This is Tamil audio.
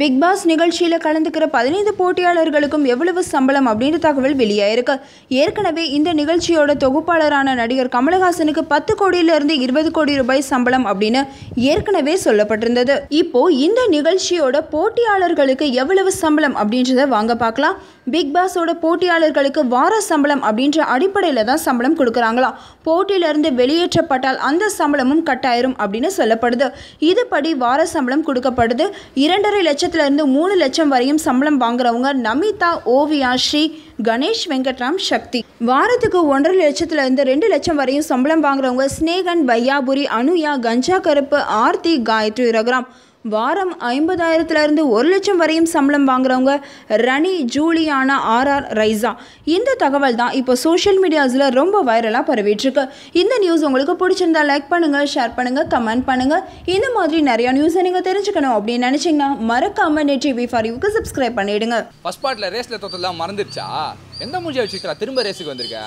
பிக் பாஸ் நிகழ்ச்சியில் கலந்துக்கிற 15 போட்டியாளர்களுக்கும் எவ்வளவு சம்பளம் அப்படின்ற தகவல் வெளியாயிருக்கு. ஏற்கனவே இந்த நிகழ்ச்சியோட தொகுப்பாளரான நடிகர் கமலஹாசனுக்கு 10 கோடியிலிருந்து 20 கோடி ரூபாய் சம்பளம் அப்படின்னு ஏற்கனவே சொல்லப்பட்டிருந்தது. இப்போ இந்த நிகழ்ச்சியோட போட்டியாளர்களுக்கு எவ்வளவு சம்பளம் அப்படின்றத வாங்க பார்க்கலாம். பிக் பாஸோட போட்டியாளர்களுக்கு வார சம்பளம் அப்படின்ற அடிப்படையில் தான் சம்பளம் கொடுக்குறாங்களாம். போட்டியிலிருந்து வெளியேற்றப்பட்டால் அந்த சம்பளமும் கட்டாயிரும் அப்படின்னு சொல்லப்படுது. இதுபடி வார சம்பளம் கொடுக்கப்படுது. 2.5 லட்சத்திலிருந்து 3 லட்சம் வரையும் சம்பளம் வாங்குறவங்க நமிதா, ஓவியா, ஸ்ரீ, கணேஷ், வெங்கட்ராம், சக்தி. வாரத்துக்கு 1.5 லட்சத்திலிருந்து 2 லட்சம் வரையும் சம்பளம் வாங்குறவங்க ஸ்னேகன், பையாபுரி, அனுயா, கஞ்சா கருப்பு, ஆர்த்தி, காயத்ரி, ரகுராம். வாரம் 50,000 1 லட்சம் வரையும் சம்பளம் வாங்குறவங்க ரணி, ஜூலியானா, ஆர்ஆர், ரைசா. இந்த தகவல் தான் இப்போ சோஷியல் மீடியாஸில் ரொம்ப வைரலாக பரவிட்டுருக்கு. இந்த நியூஸ் உங்களுக்கு பிடிச்சிருந்தா லைக் பண்ணுங்கள், ஷேர் பண்ணுங்கள், கமெண்ட் பண்ணுங்கள். இந்த மாதிரி நிறைய நியூஸை நீங்கள் தெரிஞ்சுக்கணும் அப்படின்னு நினச்சிங்கன்னா மறக்காம நெட் டிவி ஃபார் யூக்கு சப்ஸ்கிரைப் பண்ணிவிடுங்க. ஃபர்ஸ்ட் பார்ட்டில் ரேஸில் தோற்றலாம் மறந்துடுச்சா? எந்த மூஞ்சியை வச்சுக்கிறா திரும்ப ரேஸுக்கு வந்திருக்க?